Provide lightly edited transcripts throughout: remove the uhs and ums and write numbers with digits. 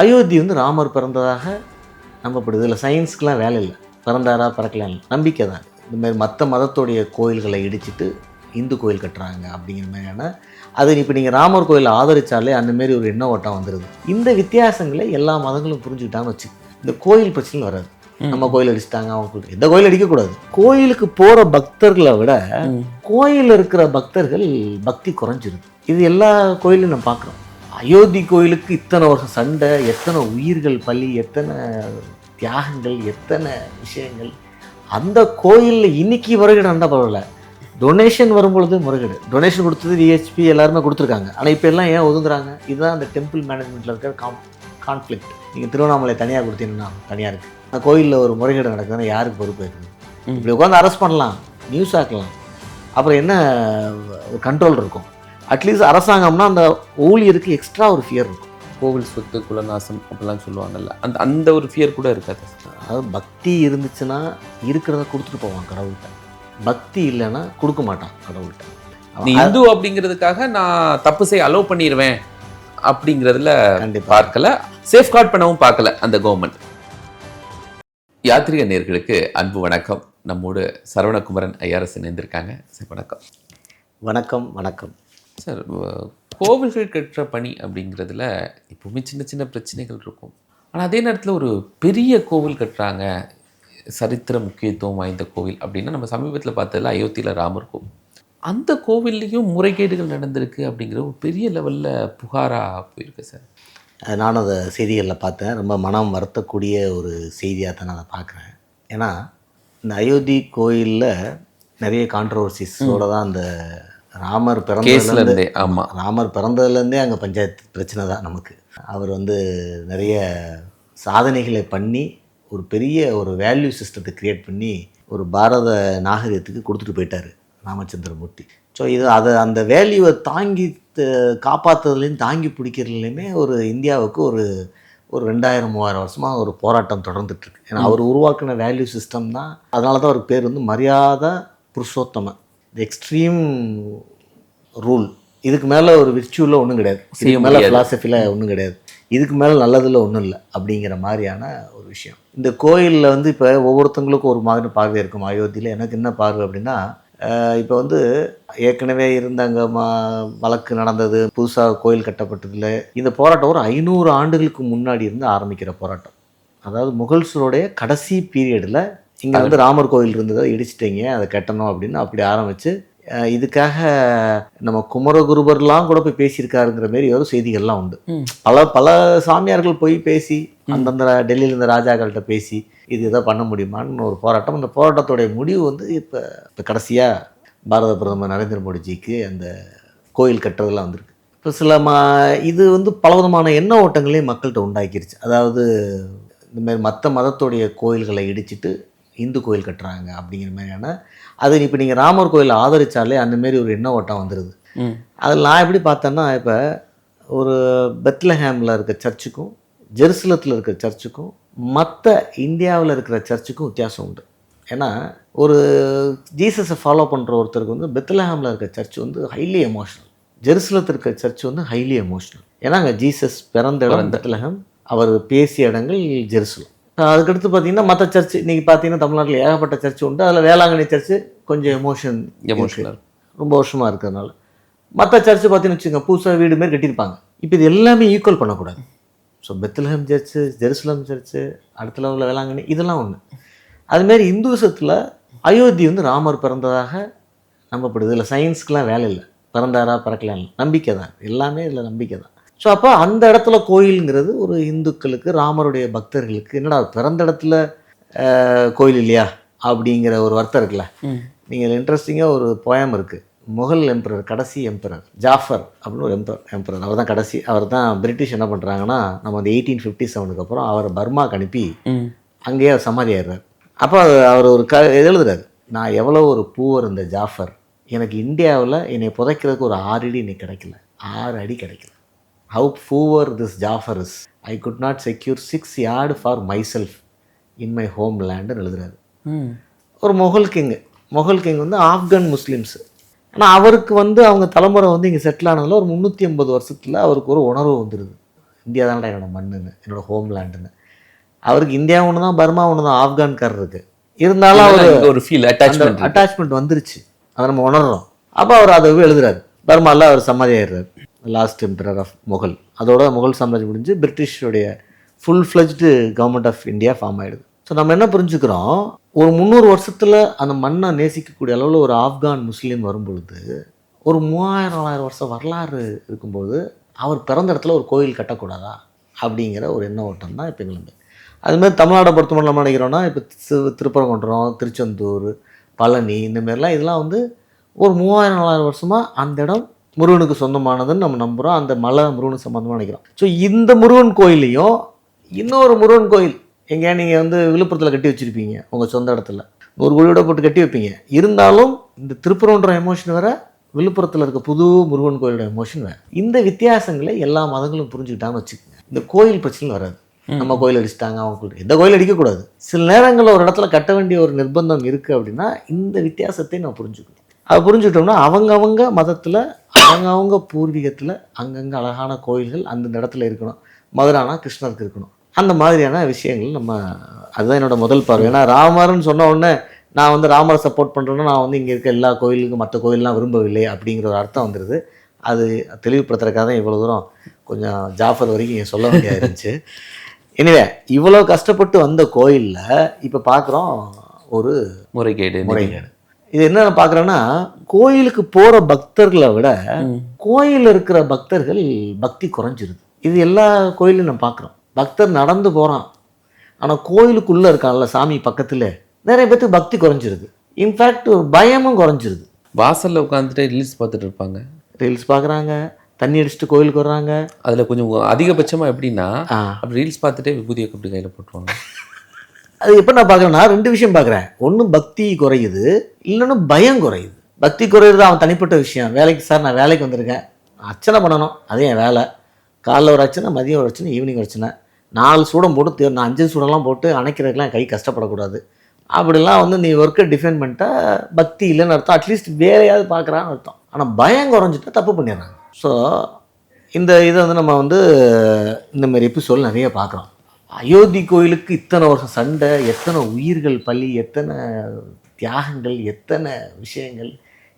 அயோத்தி வந்து ராமர் பிறந்ததாக நம்பப்படுது. இதில் சயின்ஸ்க்கெலாம் வேலை இல்லை, பிறந்தாரா பிறக்கலாம் நம்பிக்கை தான். இந்தமாதிரி மற்ற மதத்துடைய கோயில்களை இடிச்சிட்டு இந்து கோயில் கட்டுறாங்க அப்படிங்கிற மாதிரியான அது இப்போ நீங்கள் ராமர் கோயிலை ஆதரித்தாலே அந்தமாரி ஒரு எண்ண ஓட்டம் வந்துடுது. இந்த வித்தியாசங்களை எல்லா மதங்களும் புரிஞ்சுக்கிட்டான்னு வச்சு இந்த கோயில் பிரச்சனை வராது. நம்ம கோயில் அடிச்சிட்டாங்க, அவங்க எந்த கோயில் அடிக்கக்கூடாது. கோயிலுக்கு போகிற பக்தர்களை விட கோயிலில் இருக்கிற பக்தர்கள் பக்தி குறைஞ்சிருது. இது எல்லா கோயிலும் நம்ம பார்க்குறோம். அயோத்தி கோயிலுக்கு இத்தனை வருஷம் சண்டை, எத்தனை உயிர்கள் பலி, எத்தனை தியாகங்கள், எத்தனை விஷயங்கள். அந்த கோயிலில் இன்னைக்கு முறைகேடு இருந்தால் பரவாயில்ல, டொனேஷன் வரும்பொழுது முறைகேடு. டொனேஷன் கொடுத்தது விஹெச்பி எல்லாருமே கொடுத்துருக்காங்க. ஆனால் இப்போ எல்லாம் ஏன் ஒதுங்குறாங்க? இதுதான் அந்த டெம்பிள் மேனேஜ்மெண்ட்டில் இருக்கிற கான்ஃப்ளிக்ட். நீங்கள் திருவண்ணாமலை தனியாக கொடுத்தீங்கன்னா தனியாக இருக்குது, அந்த கோயிலில் ஒரு முறைகேடு நடக்குதுன்னா யாருக்கு பொறுப்பு இருக்குது? இப்படி உட்காந்து அரெஸ்ட் பண்ணலாம், நியூஸ் ஆக்கலாம், அப்புறம் என்ன கண்ட்ரோல் இருக்கும்? அட்லீஸ்ட் அரசாங்கம்னா அந்த ஊழியருக்கு எக்ஸ்ட்ரா ஒரு ஃபியர் இருக்கும். கோவில் சொத்து குலநாசம் அப்படிலாம் சொல்லுவாங்கல்ல, அந்த ஒரு ஃபியர் கூட இருக்காது. அதாவது பக்தி இருந்துச்சுன்னா இருக்கிறத கொடுத்துட்டு போவான் கடவுள்கிட்ட, பக்தி இல்லைன்னா கொடுக்க மாட்டான் கடவுள்கிட்ட. நீ இந்து அப்படிங்கிறதுக்காக நான் தப்பு செய்ய அலோவ் பண்ணிடுவேன் அப்படிங்கிறதுல கண்டிப்பாக பார்க்கல, சேஃப்கார்ட் பண்ணவும் பார்க்கல அந்த கவர்மெண்ட். யாத்ரீக நேயர்களுக்கு அன்பு வணக்கம். நம்மோடு சரவணகுமரன் ஐஆர்எஸ் இணைந்திருக்காங்க. சார் வணக்கம். வணக்கம். வணக்கம் சார். கோவில்கள் கட்டுற பணி அப்படிங்கிறதுல இப்போவுமே சின்ன சின்ன பிரச்சனைகள் இருக்கும். ஆனால் அதே நேரத்தில் ஒரு பெரிய கோவில் கட்டுறாங்க, சரித்திர முக்கியத்துவம் வாய்ந்த கோவில் அப்படின்னா நம்ம சமீபத்தில் பார்த்ததில் அயோத்தியில் ராமர் கோவில். அந்த கோவில்லையும் முறைகேடுகள் நடந்திருக்கு அப்படிங்கிற ஒரு பெரிய லெவலில் புகாராக போயிருக்கு சார். நானும் அதை செய்திகளில் பார்த்தேன். ரொம்ப மனம் வருத்தக்கூடிய ஒரு செய்தியாக தான் நான் அதை பார்க்குறேன். ஏன்னா இந்த அயோத்தி கோயிலில் நிறைய கான்ட்ரவர்சிஸோடு தான் அந்த ராமர் பிறந்ததுலேருந்தே, ஆமாம், ராமர் பிறந்ததுலேருந்தே அங்கே பஞ்சாயத்து பிரச்சனை தான் நமக்கு. அவர் வந்து நிறைய சாதனைகளை பண்ணி ஒரு பெரிய ஒரு வேல்யூ சிஸ்டத்தை க்ரியேட் பண்ணி ஒரு பாரத நாகரிகத்துக்கு கொடுத்துட்டு போயிட்டார் ராமச்சந்திரமூர்த்தி. ஸோ இது அதை அந்த வேல்யூவை தாங்கி காப்பாற்றுறதுலேயும் தாங்கி பிடிக்கிறதுலையுமே ஒரு இந்தியாவுக்கு ஒரு 2000-3000 வருஷமாக ஒரு போராட்டம் தொடர்ந்துட்டுருக்கு. ஏன்னா அவர் உருவாக்கின வேல்யூ சிஸ்டம் தான். அதனால தான் அவருக்கு பேர் வந்து மரியாதை புருஷோத்தம, தி எக்ஸ்ட்ரீம் ரூல். இதுக்கு மேலே ஒரு விர்ச்சுவில் ஒன்றும் கிடையாது, இதுக்கு மேலே ஃபிலாசபியில் ஒன்றும் கிடையாது, இதுக்கு மேலே நல்லதில் ஒன்றும் இல்லை அப்படிங்கிற மாதிரியான ஒரு விஷயம். இந்த கோயிலில் வந்து இப்போ ஒவ்வொருத்தங்களுக்கும் ஒரு மாதிரி பார்வை இருக்கும். அயோத்தியில் எனக்கு என்ன பார்வை அப்படின்னா, இப்போ வந்து ஏற்கனவே இருந்த அங்கே வழக்கு நடந்தது, புதுசாக கோயில் கட்டப்பட்டதில் இந்த போராட்டம் ஒரு 500 ஆண்டுகளுக்கு முன்னாடி இருந்து ஆரம்பிக்கிற போராட்டம். அதாவது முகல்ஸருடைய கடைசி பீரியடில் இங்கே வந்து ராமர் கோயில் இருந்ததை இடிச்சிட்டிங்க, அதை கட்டணும் அப்படின்னு அப்படி ஆரம்பித்து இதுக்காக நம்ம குமரகுருபர்லாம் கூட போய் பேசியிருக்காருங்கிற மாரி ஒரு செய்திகள்லாம் உண்டு. பல சாமியார்கள் போய் பேசி அந்தந்த டெல்லியில் இருந்த ராஜாக்கள்கிட்ட பேசி இது இதை பண்ண முடியுமான்னு ஒரு போராட்டம். அந்த போராட்டத்துடைய முடிவு வந்து இப்போ கடைசியாக பாரத பிரதமர் நரேந்திர மோடிஜிக்கு அந்த கோயில் கட்டுறதுலாம் வந்திருக்கு. இப்போ சில இது வந்து பலவிதமான எண்ண ஓட்டங்களையும் மக்கள்கிட்ட உண்டாக்கிருச்சு. அதாவது இந்தமாதிரி மற்ற மதத்துடைய கோயில்களை இடிச்சிட்டு இந்து கோயில் கட்டுறாங்க அப்படிங்கிற மாதிரியான அது இப்போ நீங்கள் ராமர் கோயிலை ஆதரித்தாலே அந்தமாரி ஒரு எண்ண ஓட்டம் வந்துடுது. அதில் நான் எப்படி பார்த்தேன்னா, இப்போ ஒரு பெத்லஹேமில் இருக்க சர்ச்சுக்கும் ஜெருசலத்தில் இருக்கிற சர்ச்சுக்கும் மற்ற இந்தியாவில் இருக்கிற சர்ச்சுக்கும் வித்தியாசம் உண்டு. ஏன்னா ஒரு ஜீசஸை ஃபாலோ பண்ணுற ஒருத்தருக்கு வந்து பெத்லஹேமில் இருக்க சர்ச் வந்து ஹைலி எமோஷ்னல், ஜெருசலத்தில் இருக்கிற சர்ச் வந்து ஹைலி எமோஷ்னல். ஏன்னா அங்கே ஜீசஸ் பிறந்த இடம் பெத்லஹேம், அவர் பேசிய இடங்கள் ஜெருசலம். அதுக்கடுத்து பார்த்தீங்கன்னா மற்ற சர்ச் இன்றைக்கி பார்த்தீங்கன்னா தமிழ்நாட்டில் ஏகப்பட்ட சர்ச் உண்டு. அதில் வேளாங்கண்ணி சர்ச்சு கொஞ்சம் எமோஷனல் ரொம்ப வருஷமாக இருக்கிறதுனால. மற்ற சர்ச்சு பார்த்தீங்கன்னு வச்சுக்கோங்க, புதுசாக வீடு மாரி கட்டியிருப்பாங்க. இப்போ இது எல்லாமே ஈக்குவல் பண்ணக்கூடாது. So Bethlehem church, Jerusalem church, அடுத்த லெவலில் வேளாங்கண்ணி, இதெல்லாம் ஒன்று. அதுமாரி இந்துசத்தில் அயோத்தி வந்து ராமர் பிறந்ததாக நம்பப்படுது. இதில் சயின்ஸ்க்கெலாம் வேலை இல்லை, பிறந்தாரா பிறக்கலாம் நம்பிக்கை தான், எல்லாமே இதில் நம்பிக்கை தான். ஸோ அப்போ அந்த இடத்துல கோயிலுங்கிறது ஒரு இந்துக்களுக்கு, ராமருடைய பக்தர்களுக்கு என்னடா பிறந்த இடத்துல கோயில் இல்லையா அப்படிங்கிற ஒரு வருத்தம் இருக்குல்ல. நீங்கள் இன்ட்ரெஸ்டிங்காக ஒரு போயம் இருக்குது, முகல் எம்பரர், கடைசி எம்பரர் ஜாஃபர் அப்படின்னு ஒரு எம்பரர். அவர் தான் கடைசி. அவர் தான் பிரிட்டிஷ் என்ன பண்ணுறாங்கன்னா, நம்ம அந்த 1857 அப்புறம் அவரை பர்மாக்கு அனுப்பி அங்கேயே அவர் சமாதி ஆயிடுறார். அப்போ அவர் ஒரு எழுதுறாரு, நான் எவ்வளோ ஒரு பூவர் இந்த ஜாஃபர், எனக்கு இந்தியாவில் என்னை புதைக்கிறதுக்கு ஒரு 6 அடி இன்னைக்கு கிடைக்கல, 6 அடி கிடைக்கல. How poor this Jafar is. I could not secure 6 yards for myself in my homeland எழுதுறாரு. ஒரு முகல் கிங் வந்து ஆப்கான் முஸ்லீம்ஸ். ஆனால் அவருக்கு வந்து அவங்க தலைமுறை வந்து இங்கே செட்டில் ஆனதில் ஒரு 350 வருஷத்தில் அவருக்கு ஒரு உணர்வு வந்துடுது, இந்தியா தான்டா என்னோட மண்ணுன்னு, என்னோட ஹோம்லேண்டுன்னு. அவருக்கு இந்தியா ஒன்று தான், பர்மா ஒன்று தான், ஆப்கான்கார் இருக்குது. இருந்தாலும் அவர் ஒரு ஃபீல் அட்டாச்மெண்ட் அட்டாச்மெண்ட் வந்துருச்சு, அதை நம்ம உணர்றோம். அப்போ அவர் அதை எழுதுறாரு. பர்மாவில் அவர் சமாதி ஆயிடுறாரு, லாஸ்ட் எம்பரர் ஆஃப் முகல். அதோட முகல் சாம்ராஜ்யம் முடிஞ்சு பிரிட்டிஷோடைய full fledged government of India form ஆகிடுது. ஸோ நம்ம என்ன புரிஞ்சுக்கிறோம், ஒரு 300 வருஷத்தில் அந்த மண்ணை நேசிக்கக்கூடிய அளவில் ஒரு ஆப்கான் முஸ்லீம் வரும்பொழுது, ஒரு 3000-4000 வருஷம் வரலாறு இருக்கும்போது அவர் பிறந்த இடத்துல ஒரு கோயில் கட்டக்கூடாதா அப்படிங்கிற ஒரு எண்ண ஓட்டம் தான் இப்போ எங்களுக்கு. அதுமாதிரி தமிழ்நாடை பொறுத்தவரை நம்ம நினைக்கிறோன்னா, இப்போ திருப்பரங்குன்றம், திருச்செந்தூர், பழனி, இந்தமாரிலாம் இதெல்லாம் வந்து ஒரு 3000-4000 வருஷமாக அந்த இடம் முருகனுக்கு சொந்தமானதுன்னு நம்ம நம்புகிறோம். அந்த மலை முருகனுக்கு சம்மந்தமாக நினைக்கிறோம். ஸோ இந்த முருகன் கோயிலையும் இன்னொரு முருகன் கோயில் எங்கேயா நீங்கள் வந்து விழுப்புரத்தில் கட்டி வச்சுருப்பீங்க, உங்கள் சொந்த இடத்துல 100 கோடியோட போட்டு கட்டி வைப்பீங்க. இருந்தாலும் இந்த திருப்பரங்குன்ற எமோஷன் வேறு, விழுப்புரத்தில் இருக்க புது முருகன் கோயிலோட எமோஷன் வேறு. இந்த வித்தியாசங்களை எல்லா மதங்களும் புரிஞ்சுக்கிட்டான்னு வச்சுக்கோங்க, இந்த கோயில் பிரச்சனை வராது. நம்ம கோயில் அடிச்சிட்டாங்க, அவங்க கோயில், எந்த கோயில் அடிக்கக்கூடாது. சில நேரங்களில் ஒரு இடத்துல கட்ட வேண்டிய ஒரு நிர்பந்தம் இருக்குது அப்படின்னா இந்த வித்தியாசத்தை நம்ம புரிஞ்சுக்கணும். அதை புரிஞ்சுக்கிட்டோம்னா அவங்கவங்க மதத்தில், அவங்கவுங்க பூர்வீகத்தில் அங்கங்கே அழகான கோயில்கள் அந்தந்த இடத்துல இருக்கணும். மதுரானா கிருஷ்ணருக்கு இருக்கணும். அந்த மாதிரியான விஷயங்கள் நம்ம, அதுதான் என்னோட முதல் பார்வை. ஏன்னா ராமர்னு சொன்ன உடனே நான் வந்து ராமரை சப்போர்ட் பண்ணுறேன்னா நான் வந்து இங்கே இருக்க எல்லா கோயிலுக்கும் மற்ற கோயிலெலாம் விரும்பவில்லை அப்படிங்கிற ஒரு அர்த்தம் வந்துடுது. அது தெளிவுபடுத்துறதுக்காக தான் இவ்வளோ தூரம் கொஞ்சம் ஜாஃபர் வரைக்கும் இங்கே சொல்ல வேண்டியதாக இருந்துச்சு. எனவே இவ்வளோ கஷ்டப்பட்டு வந்த கோயிலில் இப்போ பார்க்குறோம் ஒரு முறைகேடு. இது என்ன பார்க்குறேன்னா, கோயிலுக்கு போகிற பக்தர்களை விட கோயிலில் இருக்கிற பக்தர்கள் பக்தி குறைஞ்சிருது. இது எல்லா கோயிலும் நம்ம பார்க்குறோம். பக்தர் நடந்து போகிறான், ஆனால் கோயிலுக்குள்ளே இருக்கான்ல சாமி பக்கத்தில், நிறைய பேருக்கு பக்தி குறைஞ்சிருது. இன்ஃபேக்ட் ஒரு பயமும் குறைஞ்சிருது. வாசலில் உட்காந்துட்டு ரீல்ஸ் பார்த்துட்டு இருப்பாங்க, ரீல்ஸ் பார்க்குறாங்க, தண்ணி அடிச்சுட்டு கோயிலுக்கு வர்றாங்க. அதில் கொஞ்சம் அதிகபட்சமாக எப்படின்னா அப்படி ரீல்ஸ் பார்த்துட்டே விபூதியை அப்படி கையில் போட்டுருவாங்க. அது எப்போ நான் பார்க்குறேன்னா 2 விஷயம் பார்க்குறேன். ஒன்று பக்தி குறையுது, இல்லைன்னு பயம் குறையுது. பக்தி குறையிறது அவன் தனிப்பட்ட விஷயம். வேலைக்கு சார் நான் வேலைக்கு வந்திருக்கேன், அர்ச்சனை பண்ணணும், அதே என் வேலை. காலைல ஒரு அர்ச்சனை, மதியம் ஒரு அர்ச்சனை, ஈவினிங் ஒரு அர்ச்சனை, 4 சூடம் போட்டு நான் 5 சூடெல்லாம் போட்டு அணைக்கிறதுக்கெலாம் கை கஷ்டப்படக்கூடாது. அப்படிலாம் வந்து நீ ஒர்க்கை டிஃபைன் பண்ணிட்டா பக்தி இல்லைன்னு அர்த்தம். அட்லீஸ்ட் வேலையாவது பார்க்குறான்னு அர்த்தம். ஆனால் பயம் குறைஞ்சிட்டா தப்பு பண்ணிடுறாங்க. ஸோ இந்த இதை வந்து நம்ம வந்து இந்தமாரி எபிசோட் நிறைய பார்க்குறோம். அயோத்தி கோயிலுக்கு இத்தனை வருஷம் சண்டை, எத்தனை உயிர்கள் பலி, எத்தனை தியாகங்கள், எத்தனை விஷயங்கள்,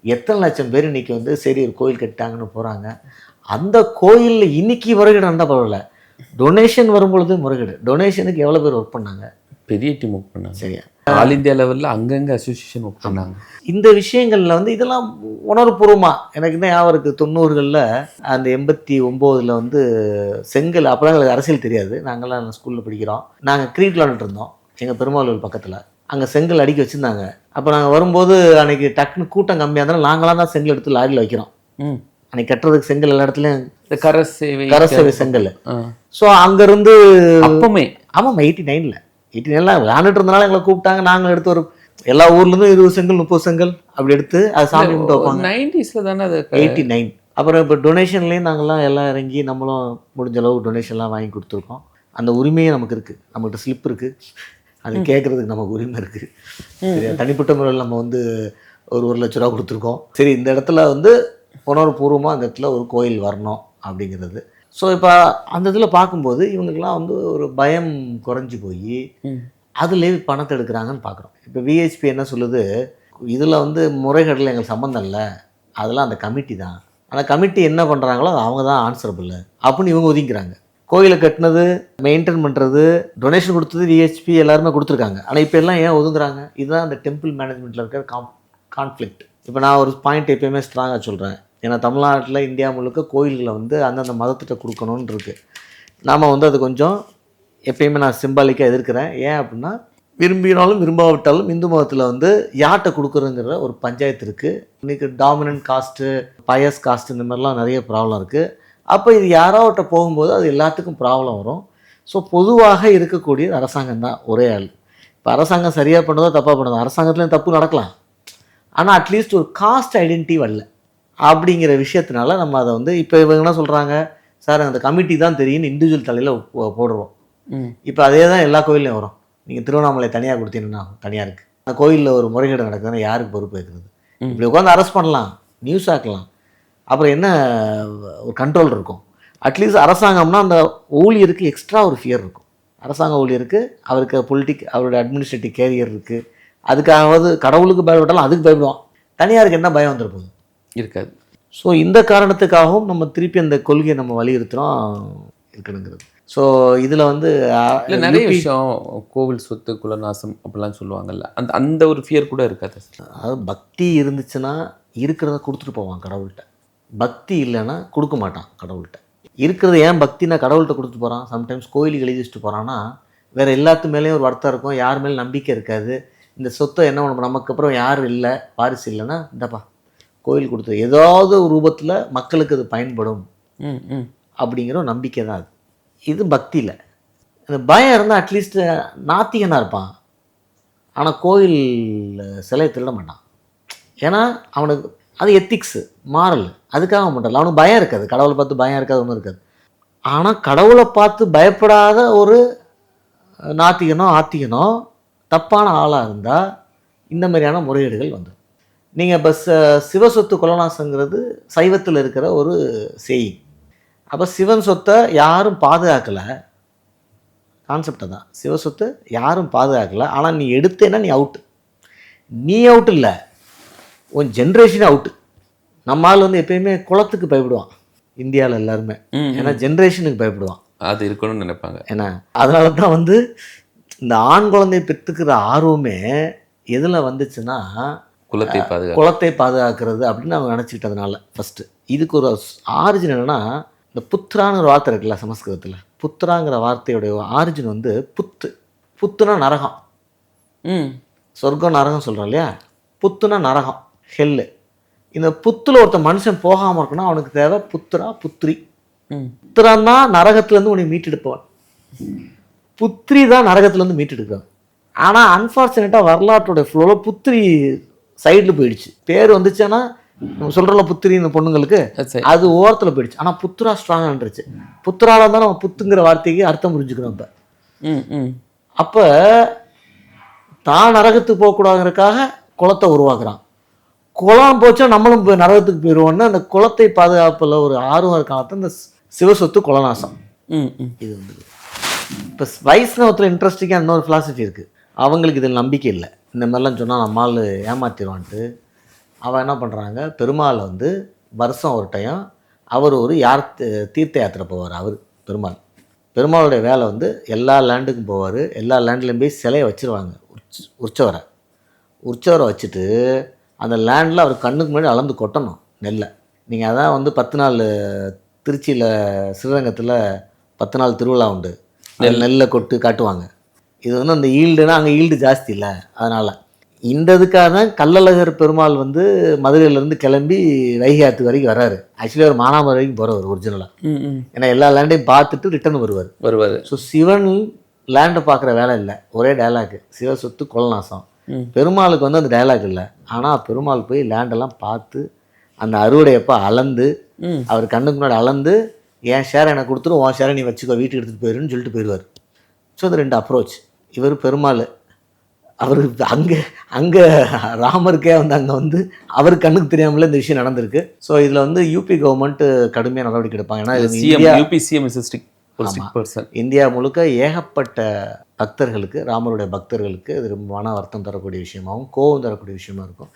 எத்தனை லட்சம் பேர் இன்றைக்கி வந்து சரி ஒரு கோயில் கட்டாங்கன்னு போகிறாங்க. அந்த கோயிலில் இன்னைக்கு முறைகேடு நடந்தால் பரவாயில்ல, டொனேஷன் வரும்பொழுது முறைகேடு. டொனேஷனுக்கு எவ்வளோ பேர் ஒர்க் பண்ணாங்க, பெரிய டீம் ஒர்க் பண்ணாங்க. சரியா, ஆல் இந்தியா லெவலில் அங்கங்கே அசோசியேஷன் ஒர்க் பண்ணாங்க. இந்த விஷயங்களில் வந்து இதெல்லாம் உணர்வுபூர்வமாக எனக்கு தான் ஞாபகம் இருக்குது. 90களில் அந்த 89 வந்து செங்கல், அப்போலாம் எங்களுக்கு அரசியல் தெரியாது, நாங்கள்லாம் ஸ்கூலில் படிக்கிறோம். நாங்கள் கிரிக்கெட் விளாண்டுட்டு இருந்தோம் எங்கள் பெருமாள் பக்கத்தில். அங்கே செங்கல் அடிக்க வச்சுருந்தாங்க. அப்போ நாங்கள் வரும்போது அன்றைக்கி டக்குன்னு கூட்டம் கம்மியாக இருந்தாலும் நாங்களாம் தான் செங்கல் எடுத்து லாரியில் வைக்கிறோம். அன்றைக்கி கட்டுறதுக்கு செங்கல் எல்லா இடத்துலையும் கரசேவை செங்கல். ஸோ அங்கேருந்து அப்போமே ஆமாம் 89ல் விளையாண்டுட்டு இருந்தனால எங்களை கூப்பிட்டாங்க. நாங்கள் எடுத்து ஒரு எல்லா ஊர்லேருந்தும் 20 செங்கல் 30 செங்கல் அப்படி எடுத்து அது சாமி கும்பிட்டு வைப்பாங்க. 90ஸில் தானே அது 89. அப்புறம் இப்போ டொனேஷன்லேயும் நாங்கள்லாம் எல்லாம் இறங்கி நம்மளும் முடிஞ்ச அளவு டொனேஷன்லாம் வாங்கி கொடுத்துருக்கோம். அந்த உரிமையே நமக்கு இருக்குது, நம்மகிட்ட ஸ்லிப் இருக்குது, அது கேட்குறதுக்கு நமக்கு உரிமை இருக்குது. சரி, தனிப்பட்ட முறையில் நம்ம வந்து ஒரு 1 லட்ச ரூபா கொடுத்துருக்கோம். சரி, இந்த இடத்துல வந்து உணர்வுபூர்வமாக அந்த இடத்துல ஒரு கோயில் வரணும் அப்படிங்கிறது. ஸோ இப்போ அந்த இதில் பார்க்கும்போது இவங்களுக்கெல்லாம் வந்து ஒரு பயம் குறைஞ்சி போய் அதுலேயே பணத்தை எடுக்கிறாங்கன்னு பார்க்குறோம். இப்போ விஹெச்பி என்ன சொல்லுது, இதில் வந்து முறைகேடில் எங்களுக்கு சம்மந்தம் இல்லை, அதெல்லாம் அந்த கமிட்டி தான், அந்த கமிட்டி என்ன பண்ணுறாங்களோ அது அவங்க தான் ஆன்சரபிள் அப்படின்னு இவங்க ஒதுங்கிறாங்க. கோயிலை கட்டினது, மெயின்டைன் பண்ணுறது, டொனேஷன் கொடுத்தது விஹெச்பி எல்லாருமே கொடுத்துருக்காங்க. ஆனால் இப்போ எல்லாம் ஏன் ஒதுங்குறாங்க? இதுதான் அந்த டெம்பிள் மேனேஜ்மெண்ட்டில் இருக்கிற கான்ஃப்ளிக்ட். இப்போ நான் ஒரு பாயிண்ட் எப்போயுமே ஸ்ட்ராங்காக சொல்கிறேன். ஏன்னா தமிழ்நாட்டில் இந்தியா முழுக்க கோயில்களை வந்து அந்தந்த மதத்திட்ட கொடுக்கணுன்னு இருக்குது. நாம் வந்து அது கொஞ்சம் எப்பயுமே நான் சிம்பாலிக்காக எதிர்க்கிறேன். ஏன் அப்படின்னா, விரும்பினாலும் விரும்பாவிட்டாலும் இந்து மதத்தில் வந்து யார்கிட்ட கொடுக்குறங்கிற ஒரு பஞ்சாயத்து இருக்குது. இன்றைக்கி டாமினன்ட் காஸ்ட்டு, பயஸ் காஸ்ட்டு, இந்த மாதிரிலாம் நிறைய ப்ராப்ளம் இருக்குது. அப்போ இது யாராவட்ட போகும்போது அது எல்லாத்துக்கும் ப்ராப்ளம் வரும். ஸோ பொதுவாக இருக்கக்கூடிய அரசாங்கம் தான் ஒரே ஆள். இப்போ அரசாங்கம் சரியாக பண்ணுறதோ தப்பாக பண்ணுறதோ, அரசாங்கத்துலேயும் தப்பு நடக்கலாம், ஆனால் அட்லீஸ்ட் ஒரு காஸ்ட் ஐடென்டிட்டி வரல அப்படிங்கிற விஷயத்தினால நம்ம அதை வந்து இப்போ இவங்க என்ன சொல்கிறாங்க, சார் அந்த கமிட்டி தான் தெரியும்னு இண்டிவிஜுவல் தலையில் போடுறோம். இப்போ அதே தான் எல்லா கோயிலையும் வரும். நீங்கள் திருவண்ணாமலை தனியாக கொடுத்தீங்கன்னா தனியாக இருக்குது, அந்த கோயிலில் ஒரு முறைகேடு நடக்குதுன்னா யாருக்கு பொறுப்பு வைக்கிறது? இப்படி உட்காந்து அரெஸ்ட் பண்ணலாம், நியூஸ் ஆக்கலாம், அப்புறம் என்ன ஒரு கண்ட்ரோல் இருக்கும். அட்லீஸ்ட் அரசாங்கம்னா அந்த ஊழியருக்கு எக்ஸ்ட்ரா ஒரு ஃபியர் இருக்கும். அரசாங்க ஊழியருக்கு அவருக்கு அவருடைய அட்மினிஸ்ட்ரேட்டிவ் கேரியர் இருக்குது, அதுக்காகவது கடவுளுக்கு பயப்பட்டாலும் அதுக்கு பயப்படுவான். தனியாருக்கு என்ன பயம் வந்துட போகுது? இருக்காது. ஸோ இந்த காரணத்துக்காகவும் நம்ம திருப்பி அந்த கொள்கையை நம்ம வலியுறுத்துகிறோம் இருக்கணுங்கிறது. ஸோ இதில் வந்து இல்லை நிறைய விஷயம் கோவில் சொத்து குலநாசம் அப்படிலாம் சொல்லுவாங்கல்ல, அந்த அந்த ஒரு ஃபியர் கூட இருக்காது. அதாவது பக்தி இருந்துச்சுன்னா இருக்கிறத கொடுத்துட்டு போவான் கடவுள்கிட்ட, பக்தி இல்லைன்னா கொடுக்க மாட்டான் கடவுள்கிட்ட. இருக்கிறது ஏன் பக்தினா கடவுள்கிட்ட கொடுத்துட்டு போகிறான்? சம்டைம்ஸ் கோயிலுக்கு எழுதி வச்சுட்டு போகிறான்னா வேறு எல்லாத்து மேலேயும் ஒரு வருத்தம் இருக்கும், யார் மேலே நம்பிக்கை இருக்காது. இந்த சொத்தை என்ன பண்ண, நமக்கு அப்புறம் யாரும் இல்லை, வாரிசு இல்லைன்னா இந்தப்பா கோயில் கொடுத்து ஏதாவது ஒரு ரூபத்தில் மக்களுக்கு அது பயன்படும் அப்படிங்கிற ஒரு நம்பிக்கை தான் அது. இது பக்தி இல்லை. அந்த பயம் இருந்தால் அட்லீஸ்ட் நாத்திகனாக இருப்பான், ஆனால் கோயில் சிலையை திருட மாட்டான். ஏன்னா அவனுக்கு அது எத்திக்ஸு, மாரல், அதுக்காக மாட்டான். அவனுக்கு பயம் இருக்காது, கடவுளை பார்த்து பயம் இருக்காது, ஒன்றும் இருக்காது. ஆனால் கடவுளை பார்த்து பயப்படாத ஒரு நாத்திகனோ ஆத்திகனோ தப்பான ஆளாக இருந்தால் இந்த மாதிரியான முறையீடுகள் வந்துடும். நீங்கள் இப்போ சிவசொத்து கொலநாசங்கிறது சைவத்தில் இருக்கிற ஒரு செய்தி. அப்போ சிவன் சொத்தை யாரும் பாதுகாக்கலை, கான்செப்டை தான், சிவசொத்தை யாரும் பாதுகாக்கலை. ஆனால் நீ எடுத்தேன்னா நீ அவுட்டு. நீ அவுட் இல்லை, உன் ஜென்ரேஷனே அவுட்டு. நம்மால் வந்து எப்பயுமே குளத்துக்கு பயப்படுவான் இந்தியாவில் எல்லாருமே, ஏன்னா ஜென்ரேஷனுக்கு பயப்படுவான். அது இருக்கணும்னு நினைப்பாங்க. ஏன்னா அதனால தான் வந்து இந்த ஆண் குழந்தையை பெற்றுக்கிற ஆர்வமே எதில் வந்துச்சுன்னா குலத்தை பாதுகாக்கிறது அப்படின்னு அவங்க நினச்சிக்கிட்டதுனால ஃபஸ்ட்டு. இதுக்கு ஒரு ஆரிஜின் என்னென்னா, இந்த புத்ரான்னு ஒரு வார்த்தை இருக்குல்ல சமஸ்கிருதத்தில், புத்ராங்கிற வார்த்தையுடைய ஆரிஜின் வந்து புத்துனா நரகம், சொர்க்கம் நரகம் சொல்கிறோம் இல்லையா, புத்துனா நரகம், ஹெல்லு. இந்த புத்தில் ஒருத்த மனுஷன் போகாமல் இருக்குன்னா அவனுக்கு தேவை புத்திரா புத்திரி. புத்திரன் தான் நரகத்துலேருந்து உன்னை மீட்டெடுப்பவன், புத்திரி தான் நரகத்துலேருந்து மீட்டெடுக்கிறவன். ஆனால் அன்ஃபார்ச்சுனேட்டாக வரலாற்றோடைய ஃப்ளோவில் புத்திரி சைடில் போயிடுச்சு. பேர் வந்துச்சுன்னா நம்ம சொல்கிறோம்ல புத்திரி இந்த பொண்ணுங்களுக்கு, அது ஓரத்தில் போயிடுச்சு. ஆனால் புத்திரா ஸ்ட்ராங்காக இருந்துச்சு. புத்திரால தான் நம்ம புத்துங்கிற வார்த்தைக்கு அர்த்தம் புரிஞ்சுக்கிறோம். அப்போ தான் நரகத்துக்கு போகக்கூடாதுங்கிறதுக்காக குளத்தை உருவாக்குறான். குளம் போச்சா நம்மளும் நரகத்துக்கு போயிடுவோம்னு அந்த குளத்தை பாதுகாப்பில் ஒரு ஆர்வம் காலத்தில் இந்த சிவசொத்து குலநாசம் இது வந்து. இப்போ வைஷ்ணவத்தில் இன்ட்ரெஸ்டிங்காக இன்னொரு ஃபிலாசபி இருக்குது. அவங்களுக்கு இதில் நம்பிக்கை இல்லை, இந்த மாதிரிலாம் சொன்னால் நம்மால் ஏமாற்றிடுவான்ட்டு அவன் என்ன பண்ணுறாங்க, பெருமாளை வந்து வருஷம் ஒரு டைம் அவர் ஒரு தீர்த்த யாத்திரை போவார். அவர் பெருமாளுடைய வேலை வந்து எல்லா லேண்டுக்கும் போவார், எல்லா லேண்ட்லேயும் போய் சிலையை வச்சுருவாங்க. உற்சவரை வச்சுட்டு அந்த லேண்டில் அவர் கண்ணுக்கு முன்னாடி அளந்து கொட்டணும் நெல்லை. நீங்கள் அதான் வந்து 10 நாள் திருச்சியில் ஸ்ரீரங்கத்தில் 10 நாள் திருவிழா உண்டு, நெல்லை கொட்டு காட்டுவாங்க. இது வந்து அந்த ஈல்டுனா அங்கே ஈல்டு ஜாஸ்தி இல்லை, அதனால் இந்த இதுக்காக தான் கள்ளழகர் பெருமாள் வந்து மதுரையிலேருந்து கிளம்பி வைகை ஆற்று வரைக்கும் வர்றாரு. ஆக்சுவலி அவர் மானாமதுரை வரைக்கும் போகிறவர் ஒரிஜினலாக, ஏன்னா எல்லா லேண்டையும் பார்த்துட்டு ரிட்டர்ன் வருவார். ஸோ சிவன் லேண்டை பார்க்குற வேலை இல்லை, ஒரே டைலாக் சிவ சொத்து குலநாசம். பெருமாளுக்கு வந்து அந்த டைலாக் இல்லை, ஆனால் பெருமாள் போய் லேண்டெல்லாம் பார்த்து அந்த அறுவடையப்போ அளந்து அவர் கண்ணுக்கு முன்னாடி அளந்து என் ஷேரை எனக்கு கொடுத்துரும், உன் ஷேரை நீ வச்சுக்கோ, வீட்டுக்கு எடுத்துகிட்டு போயிடுன்னு சொல்லிட்டு போயிடுவார். ஸோ அது 2 அப்ரோச். இவர் பெருமாள் அவர் அங்கே ராமருக்கே வந்து அங்கே வந்து அவர் கண்ணுக்கு தெரியாமலே இந்த விஷயம் நடந்திருக்கு. ஸோ இதில் வந்து யூபி கவர்மெண்ட் கடுமையாக நடவடிக்கை எடுப்பாங்க. ஏன்னா இந்தியா முழுக்க ஏகப்பட்ட பக்தர்களுக்கு, ராமருடைய பக்தர்களுக்கு இது ரொம்ப மன வருத்தம் தரக்கூடிய விஷயமாகவும் கோபம் தரக்கூடிய விஷயமா இருக்கும்.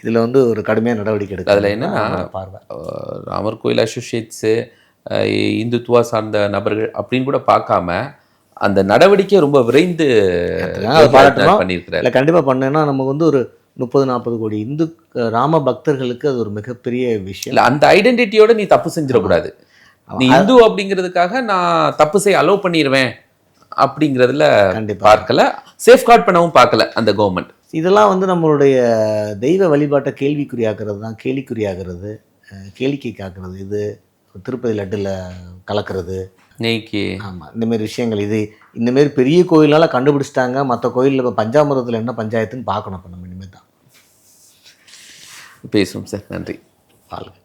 இதில் வந்து ஒரு கடுமையாக நடவடிக்கை எடுக்கும். அதில் என்னன்னா பார்வை ராமர் கோயில் அசோசியேட்ஸு இந்துத்துவா சார்ந்த நபர்கள் அப்படின்னு கூட பார்க்காம அந்த நடவடிக்கை ரொம்ப விரைந்து பண்ணியிருக்கிறார். இல்லை கண்டிப்பாக பண்ணேன்னா நமக்கு வந்து ஒரு 30-40 கோடி இந்து ராம பக்தர்களுக்கு அது ஒரு மிகப்பெரிய விஷயம். இல்லை அந்த ஐடென்டிட்டியோட நீ தப்பு செஞ்சிடக்கூடாது. நீ இந்து அப்படிங்கிறதுக்காக நான் தப்பு செய்ய அலோவ் பண்ணிடுவேன் அப்படிங்கிறதுல கண்டிப்பாக பார்க்கல, சேஃப்கார்ட் பண்ணவும் பார்க்கல அந்த கவர்மெண்ட். இதெல்லாம் வந்து நம்மளுடைய தெய்வ வழிபாட்டை கேள்விக்குறியாக்குறது தான், கேளிக்கை காக்கிறது. இது திருப்பதி லட்டில் கலக்கிறது, நெய்க்கு, ஆமாம், இந்தமாரி விஷயங்கள். இது இந்தமாரி பெரிய கோயிலால் கண்டுபிடிச்சிட்டாங்க. மற்ற கோயிலில் இப்போ பஞ்சாமிரத்தில் என்ன பஞ்சாயத்துன்னு பார்க்கணும். இப்போ நம்ம இனிமேல் தான் பேசுவோம் சார். நன்றி. வாழ்க.